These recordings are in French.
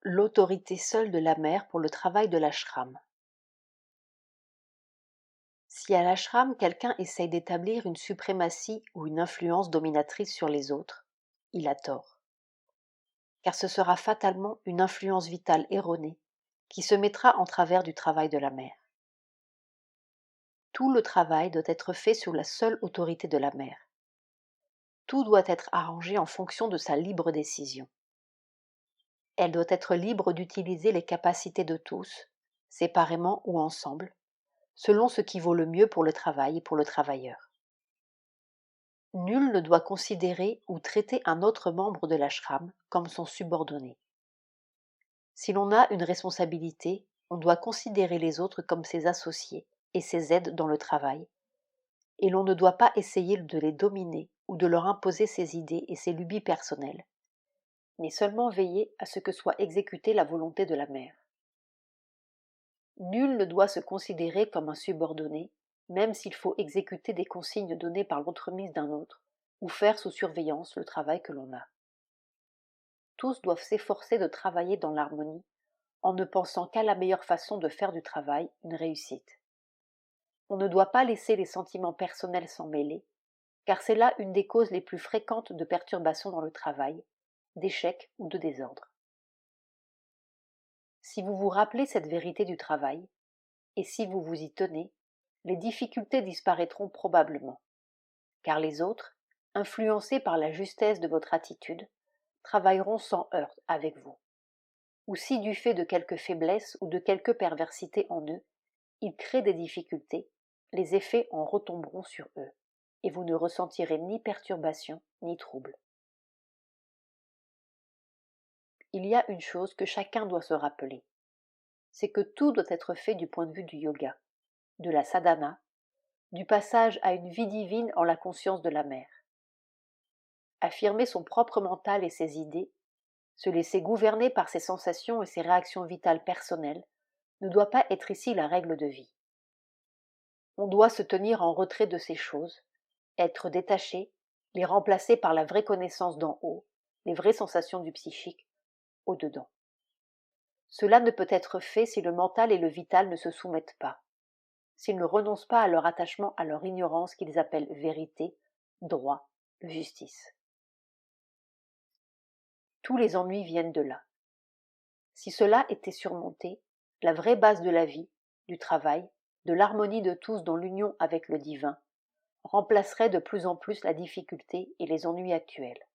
L'autorité seule de la mère pour le travail de l'ashram. Si à l'ashram quelqu'un essaye d'établir une suprématie ou une influence dominatrice sur les autres, il a tort. Car ce sera fatalement une influence vitale erronée qui se mettra en travers du travail de la mère. Tout le travail doit être fait sous la seule autorité de la mère. Tout doit être arrangé en fonction de sa libre décision. Elle doit être libre d'utiliser les capacités de tous, séparément ou ensemble, selon ce qui vaut le mieux pour le travail et pour le travailleur. Nul ne doit considérer ou traiter un autre membre de l'ashram comme son subordonné. Si l'on a une responsabilité, on doit considérer les autres comme ses associés et ses aides dans le travail, et l'on ne doit pas essayer de les dominer ou de leur imposer ses idées et ses lubies personnelles, mais seulement veiller à ce que soit exécutée la volonté de la mère. Nul ne doit se considérer comme un subordonné, même s'il faut exécuter des consignes données par l'entremise d'un autre, ou faire sous surveillance le travail que l'on a. Tous doivent s'efforcer de travailler dans l'harmonie, en ne pensant qu'à la meilleure façon de faire du travail une réussite. On ne doit pas laisser les sentiments personnels s'en mêler, car c'est là une des causes les plus fréquentes de perturbations dans le travail, d'échecs ou de désordre. Si vous vous rappelez cette vérité du travail, et si vous vous y tenez, les difficultés disparaîtront probablement, car les autres, influencés par la justesse de votre attitude, travailleront sans heurts avec vous. Ou si du fait de quelque faiblesse ou de quelque perversité en eux, ils créent des difficultés, les effets en retomberont sur eux, et vous ne ressentirez ni perturbation ni trouble. Il y a une chose que chacun doit se rappeler, c'est que tout doit être fait du point de vue du yoga, de la sadhana, du passage à une vie divine en la conscience de la mère. Affirmer son propre mental et ses idées, se laisser gouverner par ses sensations et ses réactions vitales personnelles, ne doit pas être ici la règle de vie. On doit se tenir en retrait de ces choses, être détaché, les remplacer par la vraie connaissance d'en haut, les vraies sensations du psychique, au-dedans. Cela ne peut être fait si le mental et le vital ne se soumettent pas, s'ils ne renoncent pas à leur attachement à leur ignorance qu'ils appellent vérité, droit, justice. Tous les ennuis viennent de là. Si cela était surmonté, la vraie base de la vie, du travail, de l'harmonie de tous dans l'union avec le divin, remplacerait de plus en plus la difficulté et les ennuis actuels.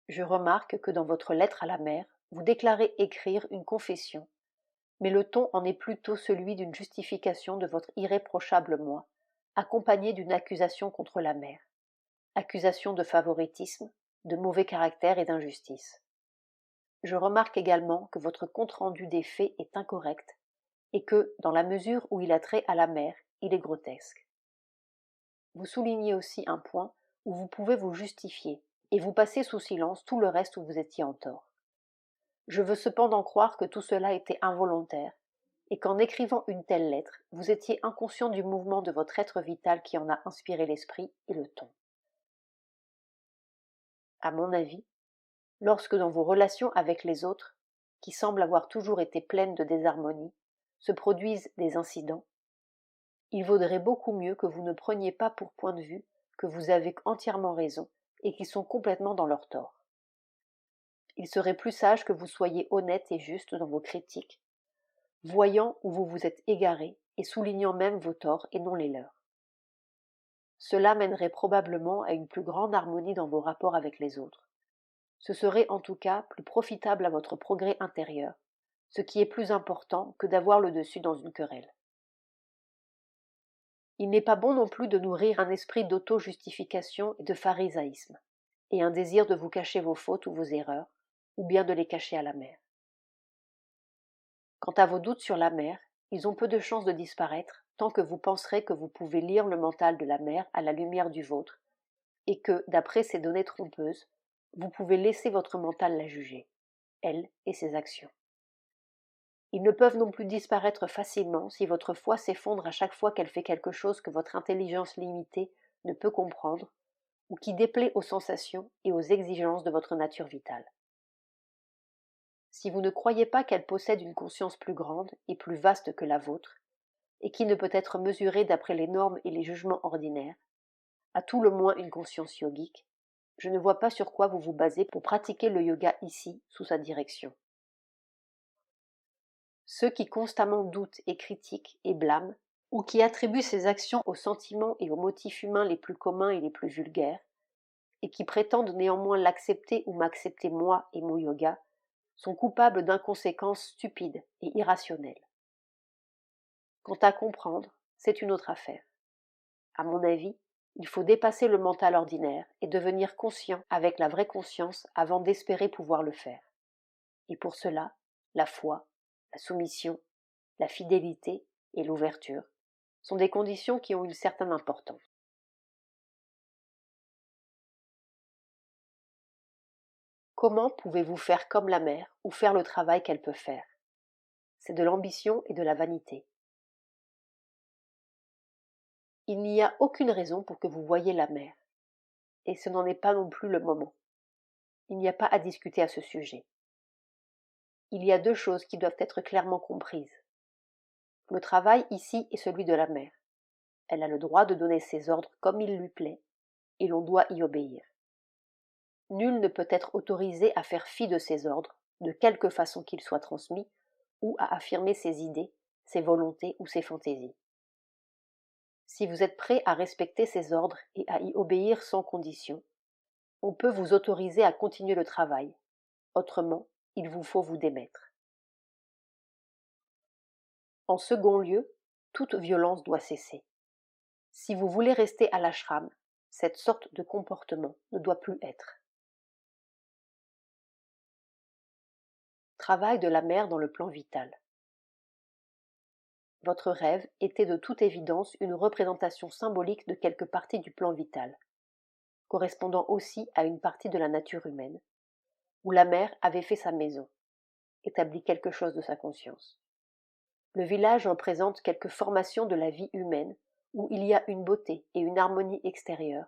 Je remarque que dans votre lettre à la mère, vous déclarez écrire une confession, mais le ton en est plutôt celui d'une justification de votre irréprochable moi, accompagnée d'une accusation contre la mère, accusation de favoritisme, de mauvais caractère et d'injustice. Je remarque également que votre compte-rendu des faits est incorrect et que, dans la mesure où il a trait à la mère, il est grotesque. Vous soulignez aussi un point où vous pouvez vous justifier et vous passez sous silence tout le reste où vous étiez en tort. Je veux cependant croire que tout cela était involontaire et qu'en écrivant une telle lettre, vous étiez inconscient du mouvement de votre être vital qui en a inspiré l'esprit et le ton. À mon avis, lorsque dans vos relations avec les autres, qui semblent avoir toujours été pleines de désharmonie, se produisent des incidents, il vaudrait beaucoup mieux que vous ne preniez pas pour point de vue que vous avez entièrement raison et qu'ils sont complètement dans leur tort. Il serait plus sage que vous soyez honnête et juste dans vos critiques, voyant où vous vous êtes égaré et soulignant même vos torts et non les leurs. Cela mènerait probablement à une plus grande harmonie dans vos rapports avec les autres. Ce serait en tout cas plus profitable à votre progrès intérieur, ce qui est plus important que d'avoir le dessus dans une querelle. Il n'est pas bon non plus de nourrir un esprit d'auto-justification et de pharisaïsme, et un désir de vous cacher vos fautes ou vos erreurs, ou bien de les cacher à la mère. Quant à vos doutes sur la mère, ils ont peu de chances de disparaître tant que vous penserez que vous pouvez lire le mental de la mère à la lumière du vôtre, et que, d'après ces données trompeuses, vous pouvez laisser votre mental la juger, elle et ses actions. Ils ne peuvent non plus disparaître facilement si votre foi s'effondre à chaque fois qu'elle fait quelque chose que votre intelligence limitée ne peut comprendre, ou qui déplaît aux sensations et aux exigences de votre nature vitale. Si vous ne croyez pas qu'elle possède une conscience plus grande et plus vaste que la vôtre, et qui ne peut être mesurée d'après les normes et les jugements ordinaires, à tout le moins une conscience yogique, je ne vois pas sur quoi vous vous basez pour pratiquer le yoga ici, sous sa direction. Ceux qui constamment doutent et critiquent et blâment, ou qui attribuent ces actions aux sentiments et aux motifs humains les plus communs et les plus vulgaires, et qui prétendent néanmoins l'accepter ou m'accepter moi et mon yoga, sont coupables d'inconséquences stupides et irrationnelles. Quant à comprendre, c'est une autre affaire. À mon avis, il faut dépasser le mental ordinaire et devenir conscient avec la vraie conscience avant d'espérer pouvoir le faire. Et pour cela, la foi, la soumission, la fidélité et l'ouverture sont des conditions qui ont une certaine importance. Comment pouvez-vous faire comme la mer ou faire le travail qu'elle peut faire? C'est de l'ambition et de la vanité. Il n'y a aucune raison pour que vous voyiez la mer, et ce n'en est pas non plus le moment. Il n'y a pas à discuter à ce sujet. Il y a deux choses qui doivent être clairement comprises. Le travail ici est celui de la mer. Elle a le droit de donner ses ordres comme il lui plaît, et l'on doit y obéir. Nul ne peut être autorisé à faire fi de ses ordres, de quelque façon qu'ils soient transmis, ou à affirmer ses idées, ses volontés ou ses fantaisies. Si vous êtes prêt à respecter ces ordres et à y obéir sans condition, on peut vous autoriser à continuer le travail. Autrement, il vous faut vous démettre. En second lieu, toute violence doit cesser. Si vous voulez rester à l'ashram, cette sorte de comportement ne doit plus être. Travail de la mère dans le plan vital. Votre rêve était de toute évidence une représentation symbolique de quelque partie du plan vital, correspondant aussi à une partie de la nature humaine, où la mère avait fait sa maison, établi quelque chose de sa conscience. Le village représente quelque formation de la vie humaine où il y a une beauté et une harmonie extérieure,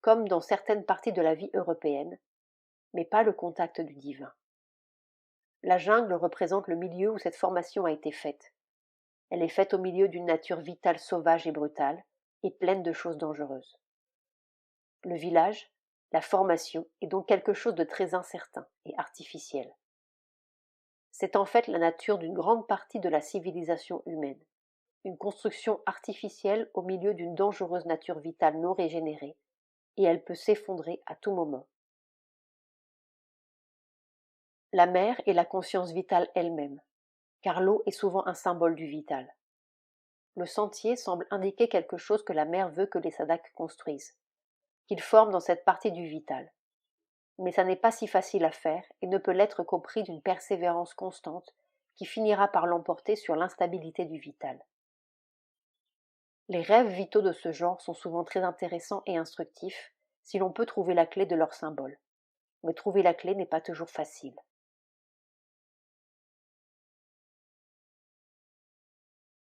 comme dans certaines parties de la vie européenne, mais pas le contact du divin. La jungle représente le milieu où cette formation a été faite. Elle est faite au milieu d'une nature vitale sauvage et brutale, et pleine de choses dangereuses. Le village, la formation, est donc quelque chose de très incertain et artificiel. C'est en fait la nature d'une grande partie de la civilisation humaine, une construction artificielle au milieu d'une dangereuse nature vitale non régénérée, et elle peut s'effondrer à tout moment. La mer est la conscience vitale elle-même, car l'eau est souvent un symbole du vital. Le sentier semble indiquer quelque chose que la mer veut que les sadhaks construisent, qu'ils forment dans cette partie du vital. Mais ça n'est pas si facile à faire et ne peut l'être qu'au prix d'une persévérance constante qui finira par l'emporter sur l'instabilité du vital. Les rêves vitaux de ce genre sont souvent très intéressants et instructifs si l'on peut trouver la clé de leur symbole. Mais trouver la clé n'est pas toujours facile.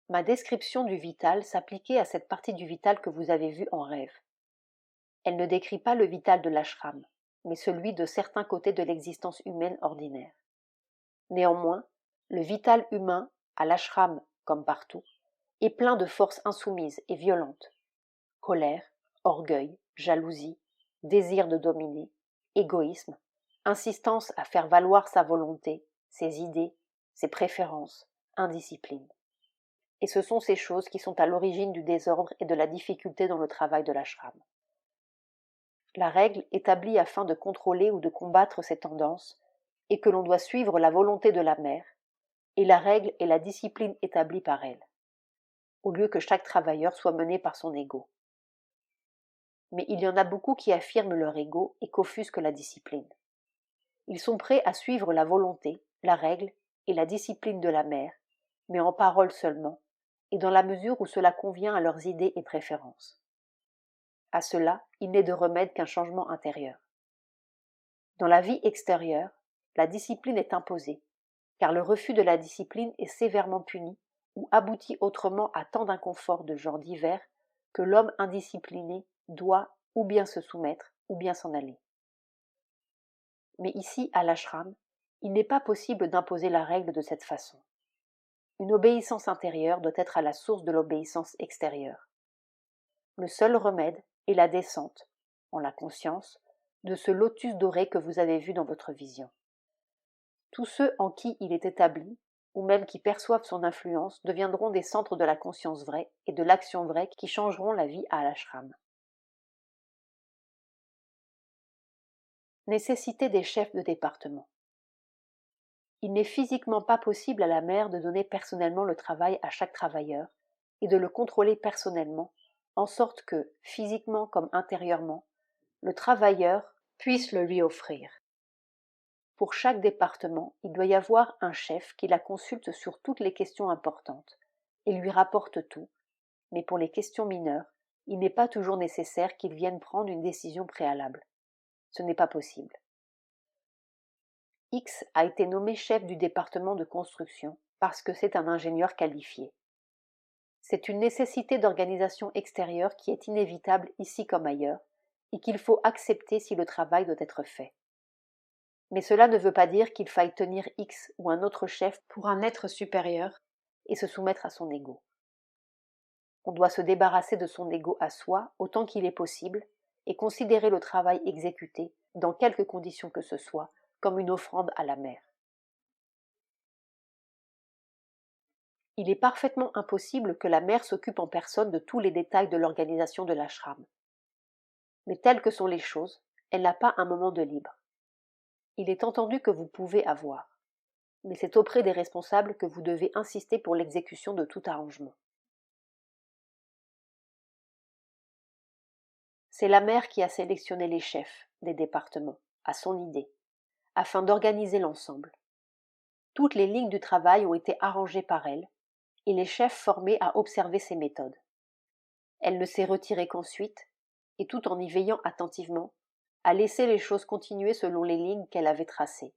Ma description du vital s'appliquait à cette partie du vital que vous avez vue en rêve. Elle ne décrit pas le vital de l'ashram, mais celui de certains côtés de l'existence humaine ordinaire. Néanmoins, le vital humain, à l'ashram comme partout, est plein de forces insoumises et violentes. Colère, orgueil, jalousie, désir de dominer, égoïsme, insistance à faire valoir sa volonté, ses idées, ses préférences, indiscipline. Et ce sont ces choses qui sont à l'origine du désordre et de la difficulté dans le travail de l'ashram. La règle établie afin de contrôler ou de combattre ces tendances est que l'on doit suivre la volonté de la mère, et la règle est la discipline établie par elle, au lieu que chaque travailleur soit mené par son ego. Mais il y en a beaucoup qui affirment leur ego et qu'offusquent la discipline. Ils sont prêts à suivre la volonté, la règle et la discipline de la mère, mais en parole seulement, et dans la mesure où cela convient à leurs idées et préférences. À cela, il n'est de remède qu'un changement intérieur. Dans la vie extérieure, la discipline est imposée, car le refus de la discipline est sévèrement puni ou aboutit autrement à tant d'inconforts de genres divers que l'homme indiscipliné doit ou bien se soumettre, ou bien s'en aller. Mais ici, à l'ashram, il n'est pas possible d'imposer la règle de cette façon. Une obéissance intérieure doit être à la source de l'obéissance extérieure. Le seul remède est la descente, en la conscience, de ce lotus doré que vous avez vu dans votre vision. Tous ceux en qui il est établi, ou même qui perçoivent son influence, deviendront des centres de la conscience vraie et de l'action vraie qui changeront la vie à l'ashram. Nécessité des chefs de département. Il n'est physiquement pas possible à la mère de donner personnellement le travail à chaque travailleur et de le contrôler personnellement, en sorte que, physiquement comme intérieurement, le travailleur puisse le lui offrir. Pour chaque département, il doit y avoir un chef qui la consulte sur toutes les questions importantes et lui rapporte tout, mais pour les questions mineures, il n'est pas toujours nécessaire qu'il vienne prendre une décision préalable. Ce n'est pas possible. X a été nommé chef du département de construction parce que c'est un ingénieur qualifié. C'est une nécessité d'organisation extérieure qui est inévitable ici comme ailleurs et qu'il faut accepter si le travail doit être fait. Mais cela ne veut pas dire qu'il faille tenir X ou un autre chef pour un être supérieur et se soumettre à son ego. On doit se débarrasser de son ego à soi autant qu'il est possible et considérer le travail exécuté, dans quelque condition que ce soit, comme une offrande à la mère. Il est parfaitement impossible que la mère s'occupe en personne de tous les détails de l'organisation de l'ashram. Mais telles que sont les choses, elle n'a pas un moment de libre. Il est entendu que vous pouvez avoir, mais c'est auprès des responsables que vous devez insister pour l'exécution de tout arrangement. C'est la mère qui a sélectionné les chefs des départements, à son idée, afin d'organiser l'ensemble. Toutes les lignes du travail ont été arrangées par elle, et les chefs formés à observer ses méthodes. Elle ne s'est retirée qu'ensuite, et tout en y veillant attentivement, a laissé les choses continuer selon les lignes qu'elle avait tracées.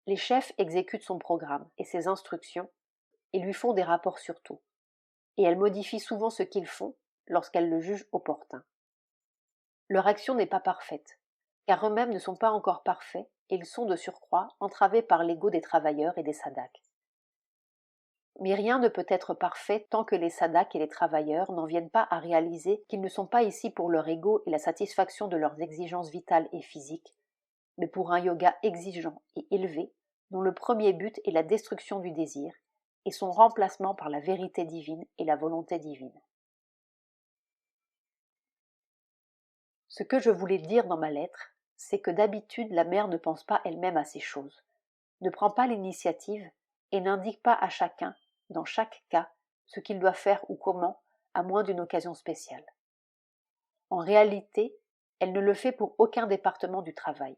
Les chefs exécutent son programme et ses instructions, et lui font des rapports sur tout, et elle modifie souvent ce qu'ils font lorsqu'elle le juge opportun. Leur action n'est pas parfaite, car eux-mêmes ne sont pas encore parfaits et ils sont de surcroît entravés par l'ego des travailleurs et des sadaks. Mais rien ne peut être parfait tant que les sadaks et les travailleurs n'en viennent pas à réaliser qu'ils ne sont pas ici pour leur ego et la satisfaction de leurs exigences vitales et physiques, mais pour un yoga exigeant et élevé dont le premier but est la destruction du désir et son remplacement par la vérité divine et la volonté divine. Ce que je voulais dire dans ma lettre, c'est que d'habitude la mère ne pense pas elle-même à ces choses, ne prend pas l'initiative et n'indique pas à chacun, dans chaque cas, ce qu'il doit faire ou comment, à moins d'une occasion spéciale. En réalité, elle ne le fait pour aucun département du travail.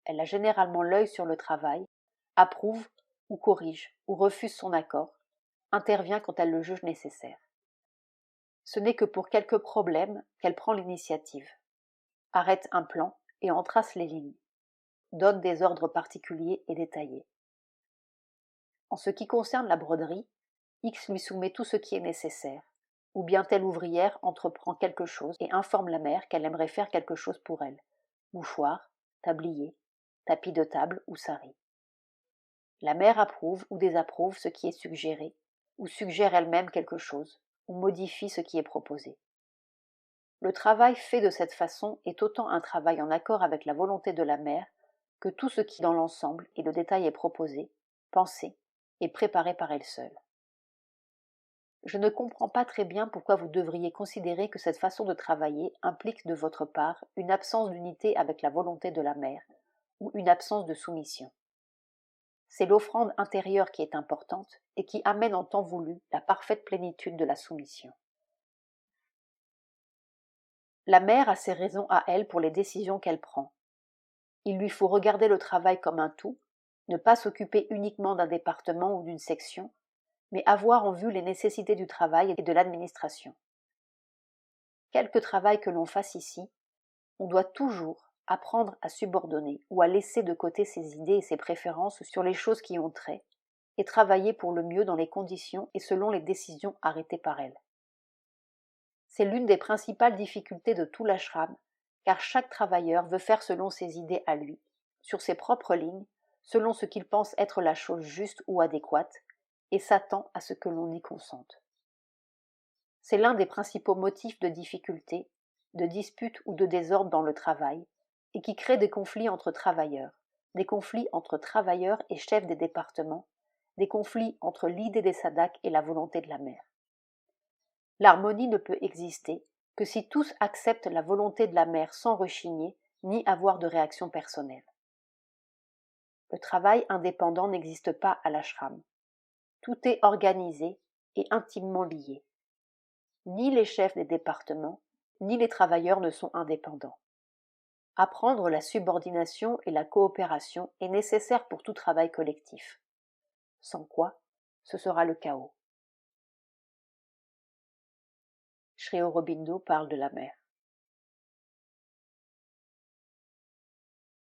Elle a généralement l'œil sur le travail, approuve ou corrige ou refuse son accord, intervient quand elle le juge nécessaire. Ce n'est que pour quelques problèmes qu'elle prend l'initiative, arrête un plan et en trace les lignes, donne des ordres particuliers et détaillés. En ce qui concerne la broderie, X lui soumet tout ce qui est nécessaire, ou bien telle ouvrière entreprend quelque chose et informe la mère qu'elle aimerait faire quelque chose pour elle, mouchoir, tablier, tapis de table ou sari. La mère approuve ou désapprouve ce qui est suggéré, ou suggère elle-même quelque chose, ou modifie ce qui est proposé. Le travail fait de cette façon est autant un travail en accord avec la volonté de la mère que tout ce qui dans l'ensemble et le détail est proposé, pensé et préparé par elle seule. Je ne comprends pas très bien pourquoi vous devriez considérer que cette façon de travailler implique de votre part une absence d'unité avec la volonté de la mère ou une absence de soumission. C'est l'offrande intérieure qui est importante et qui amène en temps voulu la parfaite plénitude de la soumission. La mère a ses raisons à elle pour les décisions qu'elle prend. Il lui faut regarder le travail comme un tout, ne pas s'occuper uniquement d'un département ou d'une section, mais avoir en vue les nécessités du travail et de l'administration. Quelque travail que l'on fasse ici, on doit toujours apprendre à subordonner ou à laisser de côté ses idées et ses préférences sur les choses qui ont trait, et travailler pour le mieux dans les conditions et selon les décisions arrêtées par elle. C'est l'une des principales difficultés de tout l'ashram car chaque travailleur veut faire selon ses idées à lui, sur ses propres lignes, selon ce qu'il pense être la chose juste ou adéquate, et s'attend à ce que l'on y consente. C'est l'un des principaux motifs de difficulté, de dispute ou de désordre dans le travail, et qui crée des conflits entre travailleurs, des conflits entre travailleurs et chefs des départements, des conflits entre l'idée des SADC et la volonté de la mère. L'harmonie ne peut exister que si tous acceptent la volonté de la mère sans rechigner ni avoir de réaction personnelle. Le travail indépendant n'existe pas à l'ashram. Tout est organisé et intimement lié. Ni les chefs des départements, ni les travailleurs ne sont indépendants. Apprendre la subordination et la coopération est nécessaire pour tout travail collectif. Sans quoi, ce sera le chaos. Sri Aurobindo parle de la mère.